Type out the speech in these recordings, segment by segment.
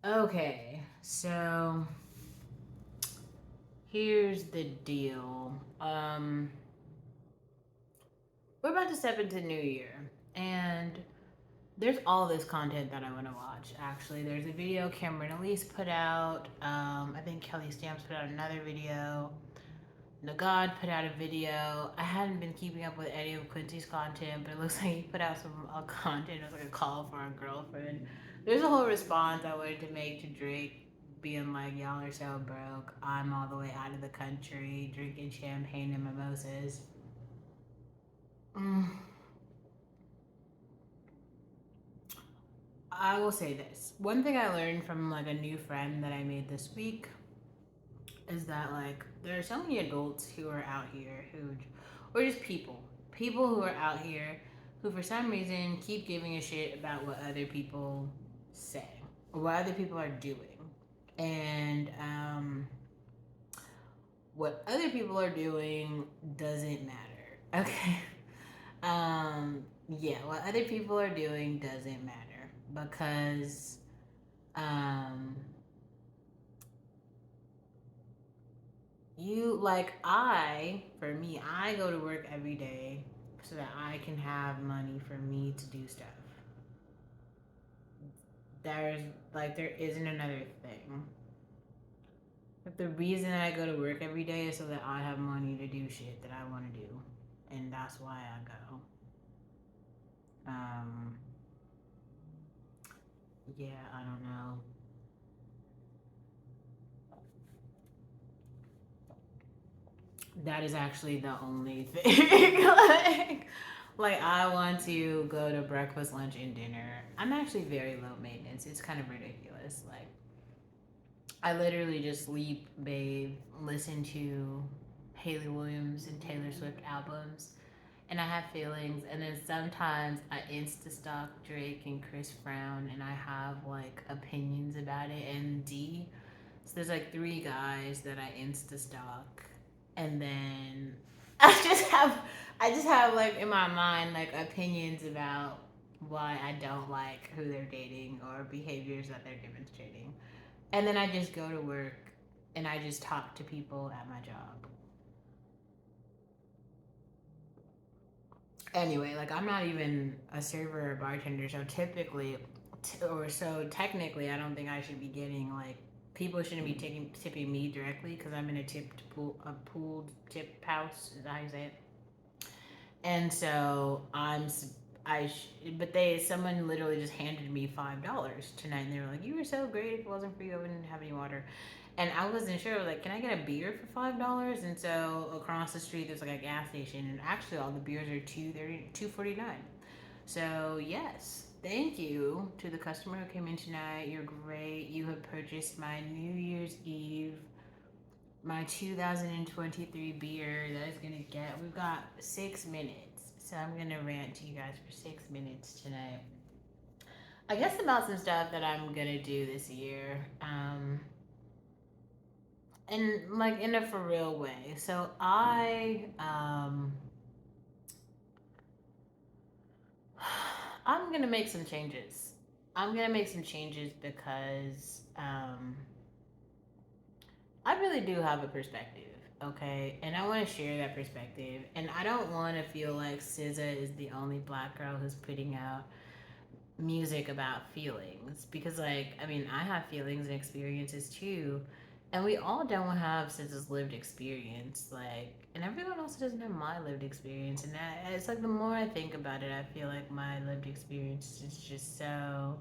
Okay, so here's the deal. We're about to step into New Year, and there's all this content that I want to watch. Actually, there's a video Cameron Elise put out. I think Kelly Stamps put out another video. Nagad put out a video. I hadn't been keeping up with any of Quincy's content, but it looks like he put out some content. It was like a call for a girlfriend. There's a whole response I wanted to make to Drake being like, y'all are so broke. I'm all the way out of the country drinking champagne and mimosas. Mm, I will say this. One thing I learned from like a new friend that I made this week is that like there are so many adults who are out here who, or just people who are out here who for some reason keep giving a shit about what other people say or what other people are doing, and what other people are doing doesn't matter. Okay. Yeah, what other people are doing doesn't matter because um you like I for me I go to work every day so that I can have money for me to do stuff. There's like there isn't another thing. Like the reason I go to work every day is so that I have money to do shit that I want to do, and that's why I go. um yeah, I don't know. That is actually the only thing. like I want to go to breakfast, lunch, and dinner. I'm actually very low maintenance. It's kind of ridiculous. Like I literally just sleep, bathe, listen to Haley Williams and Taylor Swift albums, and I have feelings. And then sometimes I insta stalk Drake and Chris Brown, and I have like opinions about it. And so there's like three guys that I insta stalk, and then I just have I just have like in my mind like opinions about why I don't like who they're dating or behaviors that they're demonstrating. And then I just go to work and I just talk to people at my job. Anyway, like I'm not even a server or bartender, so technically, I don't think I should be getting like people shouldn't be tipping me directly because I'm in a pooled tip house. Is that how you say it? And so but someone literally just handed me $5 tonight, and they were like, "You were so great. If it wasn't for you, I wouldn't have any water." And I wasn't sure. I was like, "Can I get a beer for $5?" And so across the street, there's like a gas station, and actually, all the beers are 2.49. So yes, thank you to the customer who came in tonight. You're great. You have purchased my New Year's Eve, my 2023 beer that is gonna get. We've got 6 minutes, so I'm gonna rant to you guys for 6 minutes tonight. I guess about some stuff that I'm gonna do this year, and like in a for real way. So I'm gonna make some changes. I'm gonna make some changes because I really do have a perspective, okay? And I want to share that perspective. And I don't want to feel like SZA is the only black girl who's putting out music about feelings. Because, like, I mean, I have feelings and experiences too. And we all don't have SZA's lived experience. Like, and everyone else doesn't have my lived experience. And it's like the more I think about it, I feel like my lived experience is just so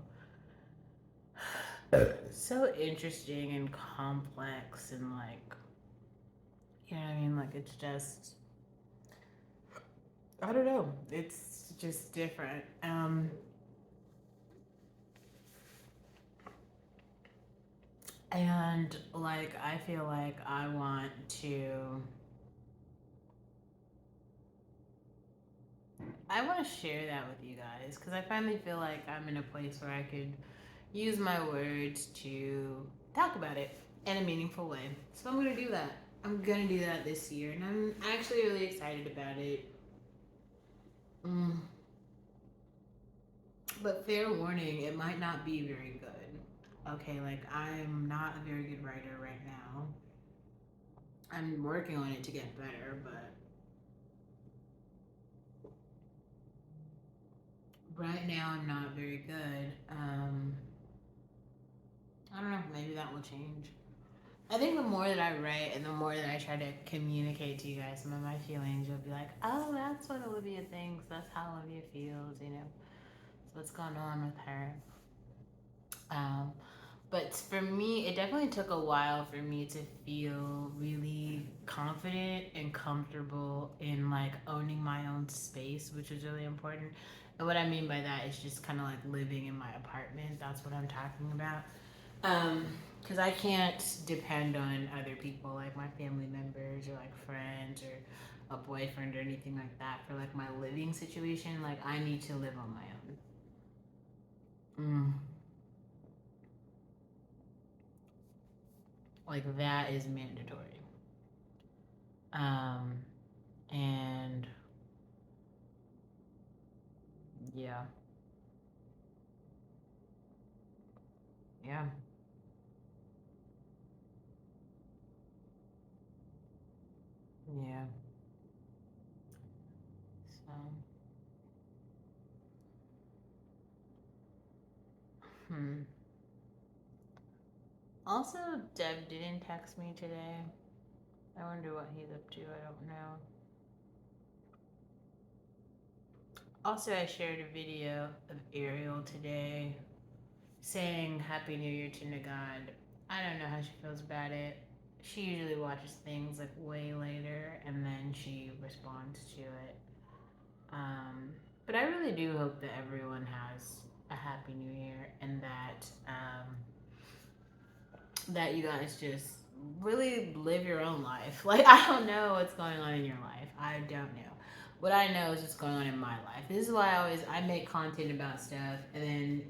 interesting and complex and like you know what I mean? Like it's just I don't know. It's just different. And like I feel like I want to share that with you guys because I finally feel like I'm in a place where I could use my words to talk about it in a meaningful way. So I'm gonna do that. I'm gonna do that this year, and I'm actually really excited about it. Mm. But fair warning, it might not be very good. okay, like I'm not a very good writer right now. I'm working on it to get better, but right now I'm not very good. I don't know, maybe that will change. I think the more that I write and the more that I try to communicate to you guys some of my feelings, you'll be like, oh, that's what Olivia thinks. That's how Olivia feels, you know. So what's going on with her? Um, but for me, it definitely took a while for me to feel really confident and comfortable in like owning my own space, which is really important. And what I mean by that is just kind of like living in my apartment. That's what I'm talking about. Because I can't depend on other people, like my family members or like friends or a boyfriend or anything like that for like my living situation. Like I need to live on my own. Mm. Like that is mandatory. Um, and yeah, yeah, yeah. So, hmm. Also, Deb didn't text me today. I wonder what he's up to. I don't know. Also, I shared a video of Ariel today saying Happy New Year to Nagad. I don't know how she feels about it. She usually watches things like way later and then she responds to it. Um, but I really do hope that everyone has a Happy New Year and that you guys just really live your own life. Like I don't know what's going on in your life. I don't know. What I know is what's going on in my life. This is why I make content about stuff, and then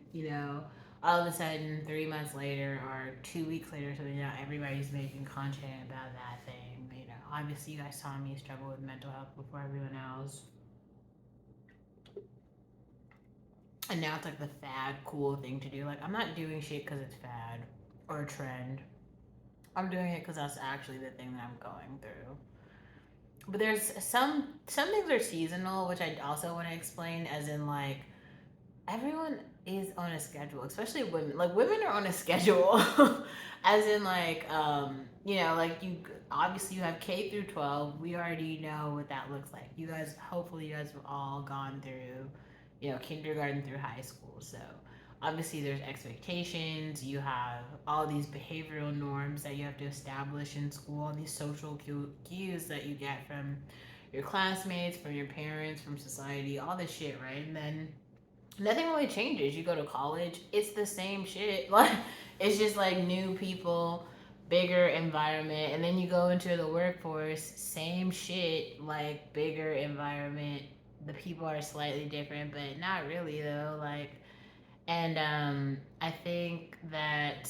all of a sudden 3 months later or 2 weeks later, so now everybody's making content about that thing. Obviously you guys saw me struggle with mental health before everyone else, and now it's like the fad cool thing to do. Like I'm not doing shit because it's fad or a trend. I'm doing it because that's actually the thing that I'm going through. But there's some things are seasonal, which I also want to explain, as in like everyone is on a schedule, especially women. Like women are on a schedule, as in like like you obviously you have K through 12. We already know what that looks like. You guys, hopefully, you guys have all gone through, kindergarten through high school. So obviously there's expectations. You have all these behavioral norms that you have to establish in school, all these social cues that you get from your classmates, from your parents, from society, all this shit, right? And then nothing really changes. You go to college, it's the same shit. Like it's just like new people, bigger environment, and then you go into the workforce, same shit, like bigger environment. The people are slightly different, but not really though. Like, and I think that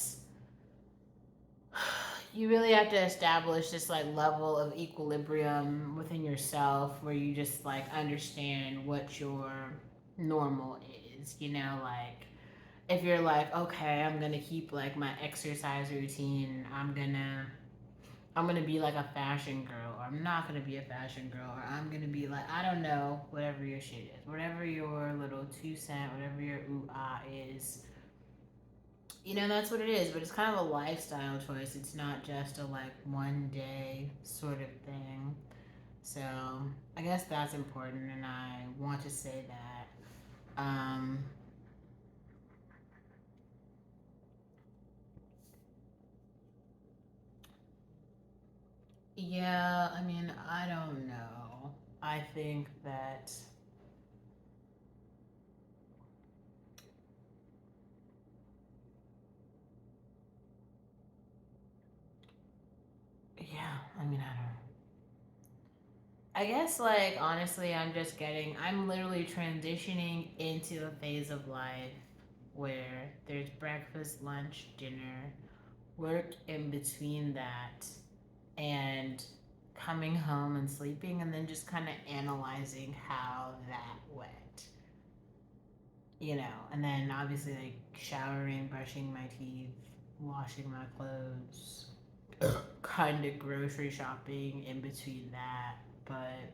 you really have to establish this like level of equilibrium within yourself where you just like understand what your normal is, like if you're like, okay, I'm gonna keep like my exercise routine, I'm gonna be like a fashion girl, or I'm not gonna be a fashion girl, or I'm gonna be like, I don't know, whatever your shit is, whatever your little 2 cent, whatever your ooh ah is, that's what it is. But it's kind of a lifestyle choice. It's not just a like one day sort of thing. So I guess that's important, and I want to say that. Yeah, I mean, I don't know. I think that, yeah, I mean, I don't know. I guess, like, honestly, I'm literally transitioning into a phase of life where there's breakfast, lunch, dinner, work in between that, and coming home and sleeping, and then just kind of analyzing how that went. you know, and then obviously like showering, brushing my teeth, washing my clothes, kind of grocery shopping in between that. But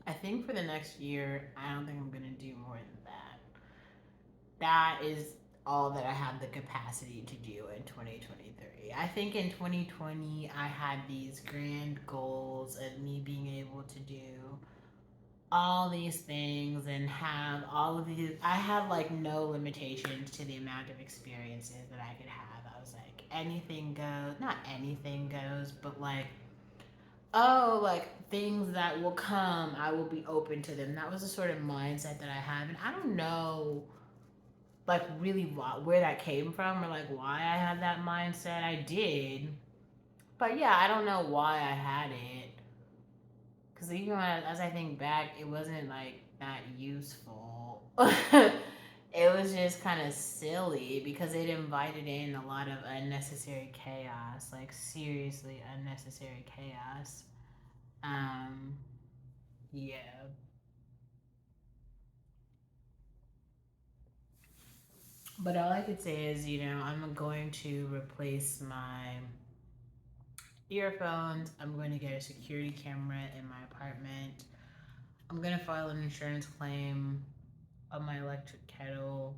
I think for the next year, I don't think I'm gonna do more than that. That is all that I have the capacity to do in 2023. I think in 2020, I had these grand goals of me being able to do all these things and have all of these. I had like no limitations to the amount of experiences that I could have. I was like, anything goes. Not anything goes, but like, oh, like things that will come, I will be open to them. That was the sort of mindset that I have. And I don't know like really where that came from or like why I had that mindset. I did. But yeah, I don't know why I had it. Because even as I think back, it wasn't like that useful. It was just kind of silly because it invited in a lot of unnecessary chaos, like seriously unnecessary chaos. Um, yeah. But all I could say is, I'm going to replace my earphones. I'm going to get a security camera in my apartment. I'm going to file an insurance claim on my electric kettle.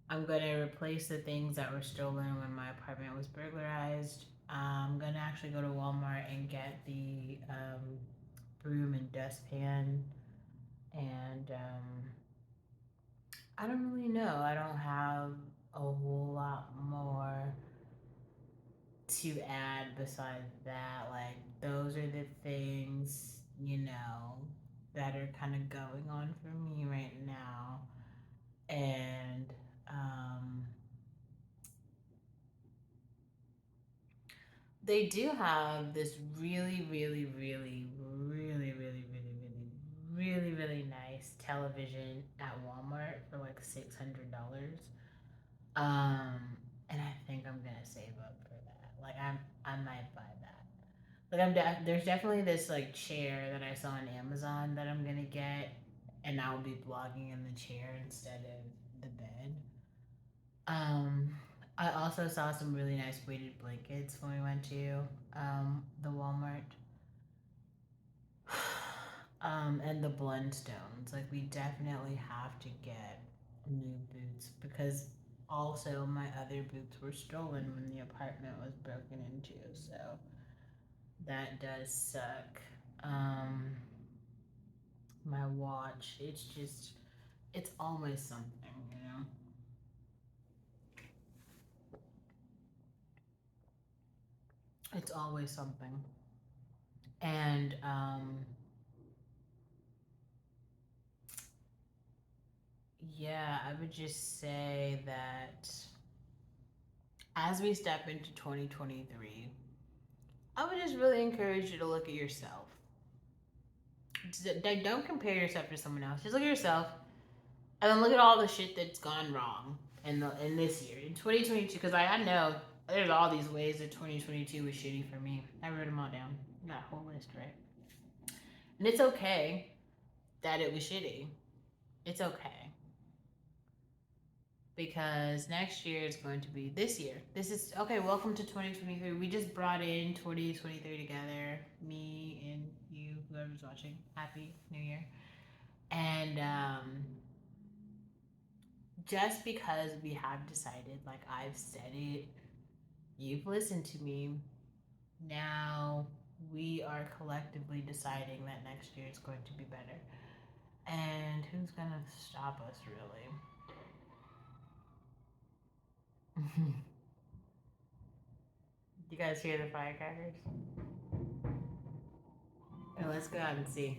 I'm going to replace the things that were stolen when my apartment was burglarized. I'm going to actually go to Walmart and get the broom and dustpan. And I don't really know. I don't have a whole lot more to add besides that. Like, those are the things, that are kind of going on for me right now. And they do have this really, really, really, really, really, really, really, really, really nice television at Walmart for like $600. Um, and I think I'm gonna save up for that. Like I might buy that. Like there's definitely this like chair that I saw on Amazon that I'm gonna get, and I'll be vlogging in the chair instead of the bed. Um, I also saw some really nice weighted blankets when we went to the Walmart. And the Blundstones. Like we definitely have to get new boots because also my other boots were stolen when the apartment was broken into. So that does suck. Um, my watch. It's always something. It's always something. And yeah, I would just say that as we step into 2023, I would just really encourage you to look at yourself. Don't compare yourself to someone else. Just look at yourself, and then look at all the shit that's gone wrong in this year in 2022. Because I know there's all these ways that 2022 was shitty for me. I wrote them all down. That whole list, right? And it's okay that it was shitty. It's okay because next year is going to be this year. This is okay. Welcome to 2023. We just brought in 2023 together. Me and you, whoever's watching. Happy New Year. And just because we have decided, like I've said it, you've listened to me. Now we are collectively deciding that next year is going to be better. And who's gonna stop us, really? You guys hear the firecrackers? Oh, let's go out and see.